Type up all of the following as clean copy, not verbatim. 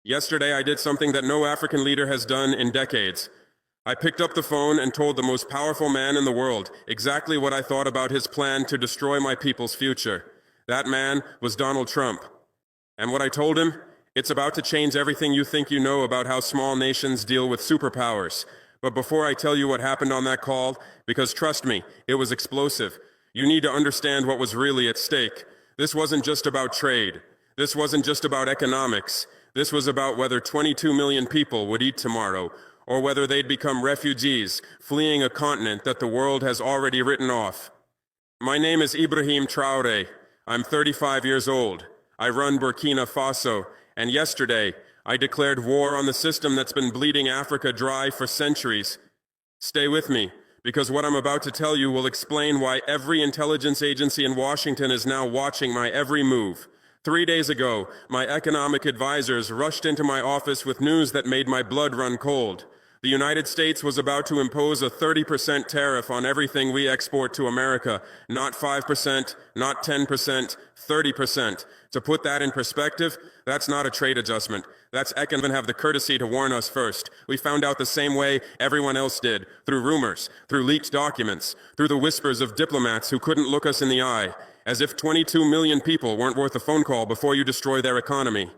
Yesterday, I did something that no African leader has done in decades. I picked up the phone and told the most powerful man in the world exactly what I thought about his plan to destroy my people's future. That man was Donald Trump. And what I told him? It's about to change everything you think you know about how small nations deal with superpowers. But before I tell you what happened on that call, because trust me, it was explosive, you need to understand what was really at stake. This wasn't just about trade. This wasn't just about economics. This was about whether 22 million people would eat tomorrow, or whether they'd become refugees fleeing a continent that the world has already written off. My name is Ibrahim Traore. I'm 35 years old. I run Burkina Faso, and yesterday I declared war on the system that's been bleeding Africa dry for centuries. Stay with me, because what I'm about to tell you will explain why every intelligence agency in Washington is now watching my every move. 3 days ago, my economic advisors rushed into my office with news that made my blood run cold. The United States was about to impose a 30% tariff on everything we export to America. Not 5%, not 10%, 30%. To put that in perspective, that's not a trade adjustment. That's even have the courtesy to warn us first. We found out the same way everyone else did, through rumors, through leaked documents, through the whispers of diplomats who couldn't look us in the eye, as if 22 million people weren't worth a phone call before you destroy their economy.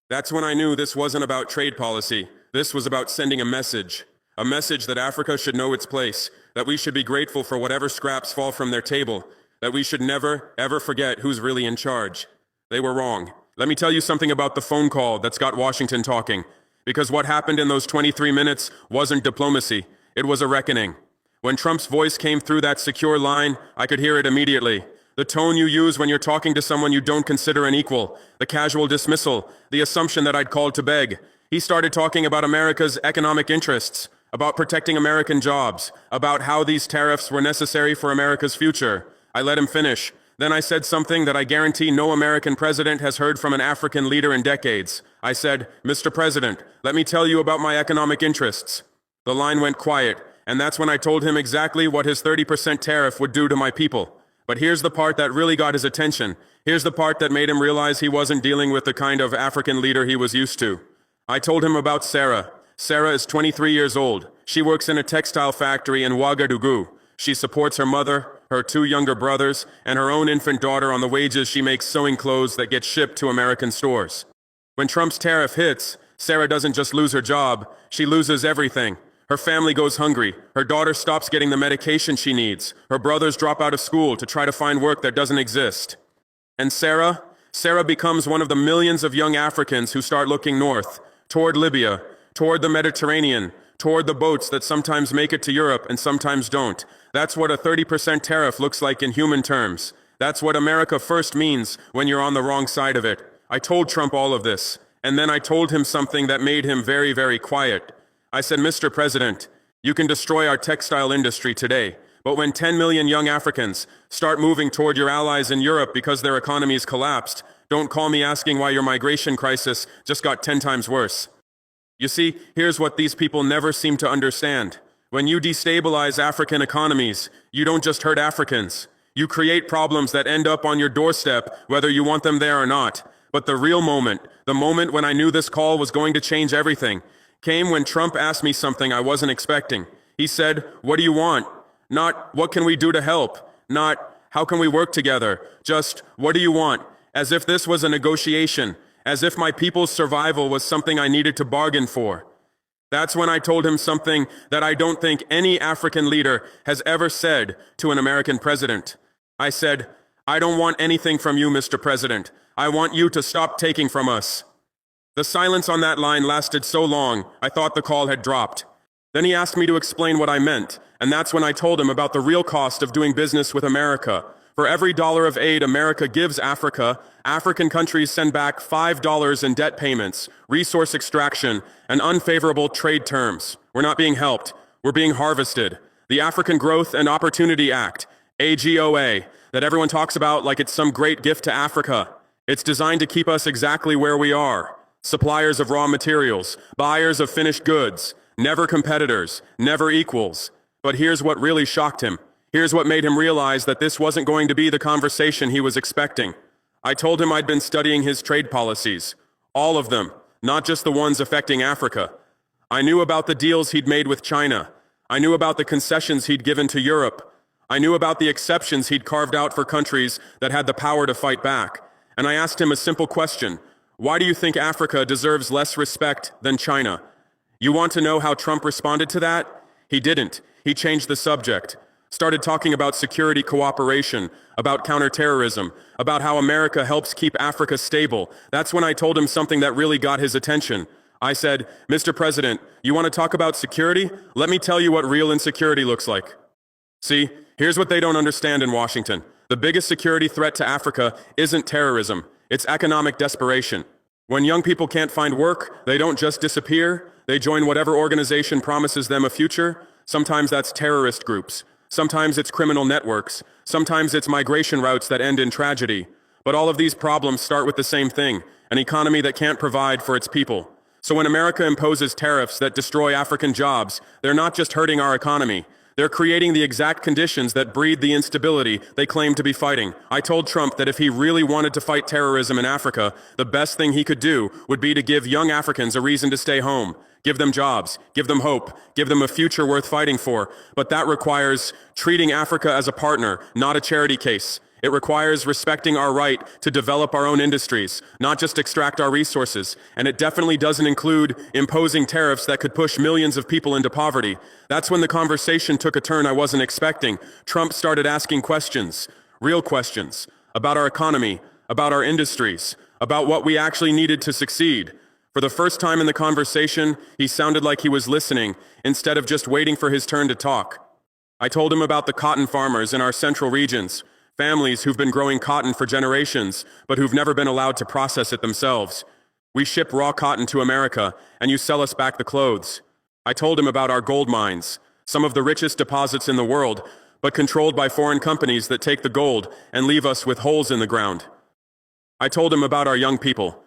That's when I knew this wasn't about trade policy. This was about sending a message that Africa should know its place, that we should be grateful for whatever scraps fall from their table, that we should never, ever forget who's really in charge. They were wrong. Let me tell you something about the phone call that's got Washington talking, because what happened in those 23 minutes wasn't diplomacy. It was a reckoning. When Trump's voice came through that secure line, I could hear it immediately. The tone you use when you're talking to someone you don't consider an equal, the casual dismissal, the assumption that I'd called to beg. He started talking about America's economic interests, about protecting American jobs, about how these tariffs were necessary for America's future. I let him finish. Then I said something that I guarantee no American president has heard from an African leader in decades. I said, "Mr. President, let me tell you about my economic interests." The line went quiet, and that's when I told him exactly what his 30% tariff would do to my people. But here's the part that really got his attention. Here's the part that made him realize he wasn't dealing with the kind of African leader he was used to. I told him about Sarah. Sarah is 23 years old. She works in a textile factory in Ouagadougou. She supports her mother, her 2 younger brothers, and her own infant daughter on the wages she makes sewing clothes that get shipped to American stores. When Trump's tariff hits, Sarah doesn't just lose her job, she loses everything. Her family goes hungry. Her daughter stops getting the medication she needs. Her brothers drop out of school to try to find work that doesn't exist. And Sarah becomes one of the millions of young Africans who start looking north, toward Libya, toward the Mediterranean, toward the boats that sometimes make it to Europe and sometimes don't. That's what a 30% tariff looks like in human terms. That's what America first means when you're on the wrong side of it. I told Trump all of this, and then I told him something that made him very, very quiet. I said, "Mr. President, you can destroy our textile industry today, but when 10 million young Africans start moving toward your allies in Europe because their economies collapsed, don't call me asking why your migration crisis just got 10 times worse." You see, here's what these people never seem to understand. When you destabilize African economies, you don't just hurt Africans. You create problems that end up on your doorstep, whether you want them there or not. But the real moment, the moment when I knew this call was going to change everything, came when Trump asked me something I wasn't expecting. He said, "What do you want?" Not, "What can we do to help?" Not, "How can we work together?" Just, "What do you want?" As if this was a negotiation, as if my people's survival was something I needed to bargain for. That's when I told him something that I don't think any African leader has ever said to an American president. I said, "I don't want anything from you, Mr. President. I want you to stop taking from us." The silence on that line lasted so long, I thought the call had dropped. Then he asked me to explain what I meant, and that's when I told him about the real cost of doing business with America. For every dollar of aid America gives Africa, African countries send back $5 in debt payments, resource extraction, and unfavorable trade terms. We're not being helped. We're being harvested. The African Growth and Opportunity Act, AGOA, that everyone talks about like it's some great gift to Africa. It's designed to keep us exactly where we are. Suppliers of raw materials, buyers of finished goods, never competitors, never equals. But here's what really shocked him. Here's what made him realize that this wasn't going to be the conversation he was expecting. I told him I'd been studying his trade policies. All of them. not just the ones affecting Africa. I knew about the deals he'd made with China. I knew about the concessions he'd given to Europe. I knew about the exceptions he'd carved out for countries that had the power to fight back. And I asked him a simple question. Why do you think Africa deserves less respect than China? You want to know how Trump responded to that? He didn't. He changed the subject. Started talking about security cooperation, about counterterrorism, about how America helps keep Africa stable. That's when I told him something that really got his attention. I said, Mr. President, you want to talk about security? Let me tell you what real insecurity looks like. See, here's what they don't understand in Washington. The biggest security threat to Africa isn't terrorism, it's economic desperation. When young people can't find work, they don't just disappear, they join whatever organization promises them a future. Sometimes that's terrorist groups. Sometimes it's criminal networks. Sometimes it's migration routes that end in tragedy. But all of these problems start with the same thing, an economy that can't provide for its people. So when America imposes tariffs that destroy African jobs, they're not just hurting our economy. They're creating the exact conditions that breed the instability they claim to be fighting. I told Trump that if he really wanted to fight terrorism in Africa, the best thing he could do would be to give young Africans a reason to stay home. Give them jobs, give them hope, give them a future worth fighting for. But that requires treating Africa as a partner, not a charity case. It requires respecting our right to develop our own industries, not just extract our resources. And it definitely doesn't include imposing tariffs that could push millions of people into poverty. That's when the conversation took a turn I wasn't expecting. Trump started asking questions, real questions, about our economy, about our industries, about what we actually needed to succeed. For the first time in the conversation, he sounded like he was listening, instead of just waiting for his turn to talk. I told him about the cotton farmers in our central regions, families who've been growing cotton for generations, but who've never been allowed to process it themselves. We ship raw cotton to America, and you sell us back the clothes. I told him about our gold mines, some of the richest deposits in the world, but controlled by foreign companies that take the gold and leave us with holes in the ground. I told him about our young people,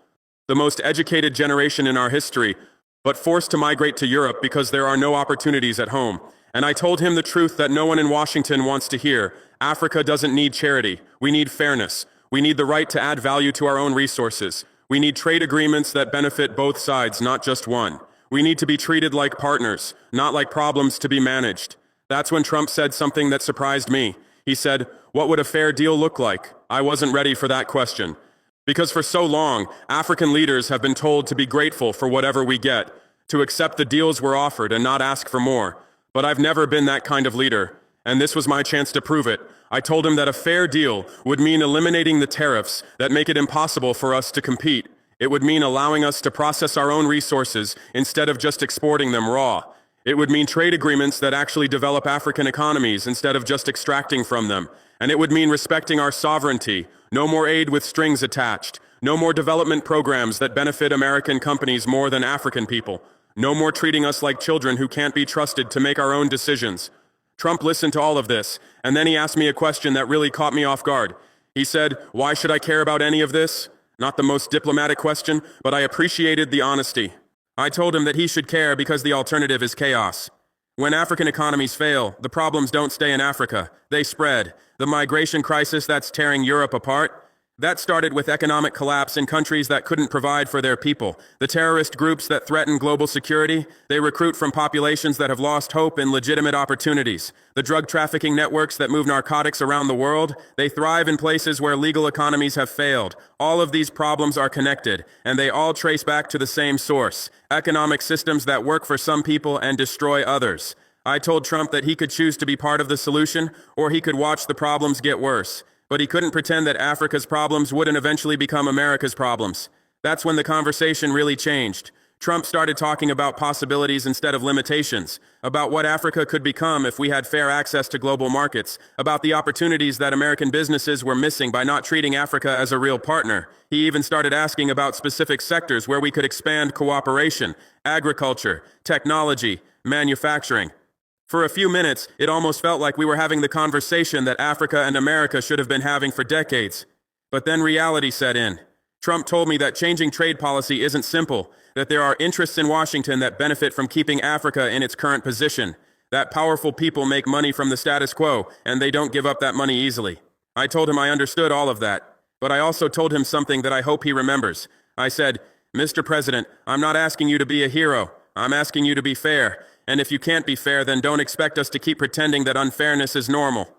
the most educated generation in our history, but forced to migrate to Europe because there are no opportunities at home. And I told him the truth that no one in Washington wants to hear. Africa doesn't need charity. We need fairness. We need the right to add value to our own resources. We need trade agreements that benefit both sides, not just one. We need to be treated like partners, not like problems to be managed. That's when Trump said something that surprised me. He said, "What would a fair deal look like?" I wasn't ready for that question. Because for so long, African leaders have been told to be grateful for whatever we get, to accept the deals we're offered and not ask for more. But I've never been that kind of leader, and this was my chance to prove it. I told him that a fair deal would mean eliminating the tariffs that make it impossible for us to compete. It would mean allowing us to process our own resources instead of just exporting them raw. It would mean trade agreements that actually develop African economies instead of just extracting from them. And it would mean respecting our sovereignty. No more aid with strings attached. No more development programs that benefit American companies more than African people. No more treating us like children who can't be trusted to make our own decisions. Trump listened to all of this, and then he asked me a question that really caught me off guard. He said, "Why should I care about any of this?" Not the most diplomatic question, but I appreciated the honesty. I told him that he should care because the alternative is chaos. When African economies fail, the problems don't stay in Africa. They spread. The migration crisis that's tearing Europe apart, that started with economic collapse in countries that couldn't provide for their people. The terrorist groups that threaten global security, they recruit from populations that have lost hope in legitimate opportunities. The drug trafficking networks that move narcotics around the world, they thrive in places where legal economies have failed. All of these problems are connected, and they all trace back to the same source: economic systems that work for some people and destroy others. I told Trump that he could choose to be part of the solution, or he could watch the problems get worse. But he couldn't pretend that Africa's problems wouldn't eventually become America's problems. That's when the conversation really changed. Trump started talking about possibilities instead of limitations, about what Africa could become if we had fair access to global markets, about the opportunities that American businesses were missing by not treating Africa as a real partner. He even started asking about specific sectors where we could expand cooperation: agriculture, technology, manufacturing. For a few minutes, it almost felt like we were having the conversation that Africa and America should have been having for decades. But then reality set in. Trump told me that changing trade policy isn't simple, that there are interests in Washington that benefit from keeping Africa in its current position, that powerful people make money from the status quo, and they don't give up that money easily. I told him I understood all of that, but I also told him something that I hope he remembers. I said, Mr. President, I'm not asking you to be a hero. I'm asking you to be fair. And if you can't be fair, then don't expect us to keep pretending that unfairness is normal.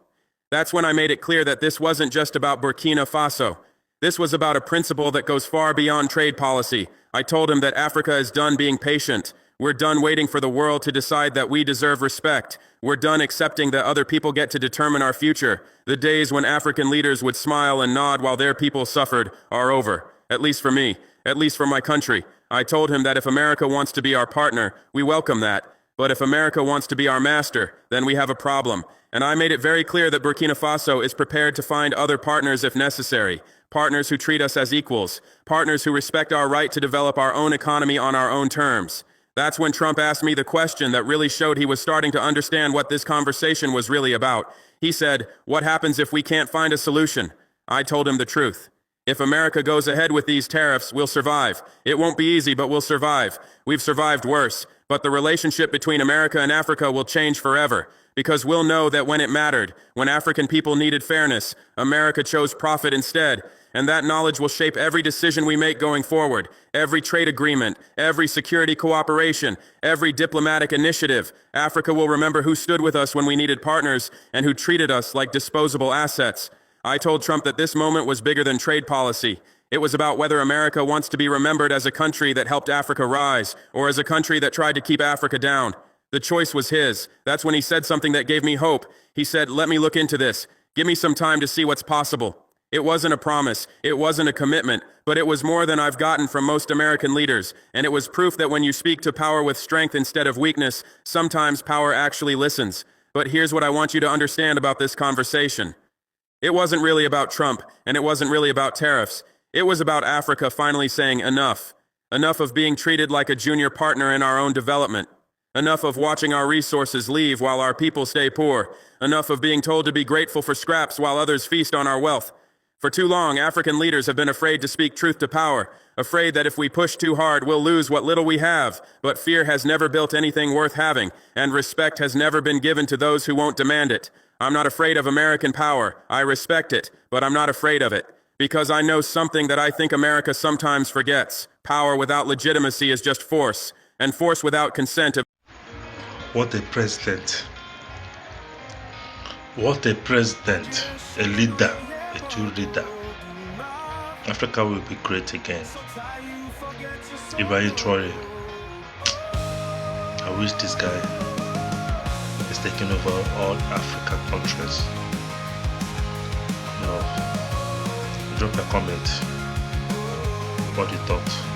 That's when I made it clear that this wasn't just about Burkina Faso. This was about a principle that goes far beyond trade policy. I told him that Africa is done being patient. We're done waiting for the world to decide that we deserve respect. We're done accepting that other people get to determine our future. The days when African leaders would smile and nod while their people suffered are over. At least for me. At least for my country. I told him that if America wants to be our partner, we welcome that. But if America wants to be our master, then we have a problem. And I made it very clear that Burkina Faso is prepared to find other partners if necessary. Partners who treat us as equals. Partners who respect our right to develop our own economy on our own terms. That's when Trump asked me the question that really showed he was starting to understand what this conversation was really about. He said, "What happens if we can't find a solution?" I told him the truth. If America goes ahead with these tariffs, we'll survive. It won't be easy, but we'll survive. We've survived worse. But the relationship between America and Africa will change forever. Because we'll know that when it mattered, when African people needed fairness, America chose profit instead. And that knowledge will shape every decision we make going forward, every trade agreement, every security cooperation, every diplomatic initiative. Africa will remember who stood with us when we needed partners and who treated us like disposable assets. I told Trump that this moment was bigger than trade policy. It was about whether America wants to be remembered as a country that helped Africa rise, or as a country that tried to keep Africa down. The choice was his. That's when he said something that gave me hope. He said, "Let me look into this. Give me some time to see what's possible." It wasn't a promise, it wasn't a commitment, but it was more than I've gotten from most American leaders, and it was proof that when you speak to power with strength instead of weakness, sometimes power actually listens. But here's what I want you to understand about this conversation. It wasn't really about Trump, and it wasn't really about tariffs. It was about Africa finally saying enough. Enough of being treated like a junior partner in our own development. Enough of watching our resources leave while our people stay poor. Enough of being told to be grateful for scraps while others feast on our wealth. For too long, African leaders have been afraid to speak truth to power, afraid that if we push too hard, we'll lose what little we have. But fear has never built anything worth having, and respect has never been given to those who won't demand it. I'm not afraid of American power. I respect it, but I'm not afraid of it. Because I know something that I think America sometimes forgets. Power without legitimacy is just force, and force without consent. What a president. What a president. A leader. A true leader. Africa will be great again. Ibrahim Traore. I wish this guy is taking over all African countries. Drop a comment what you thought.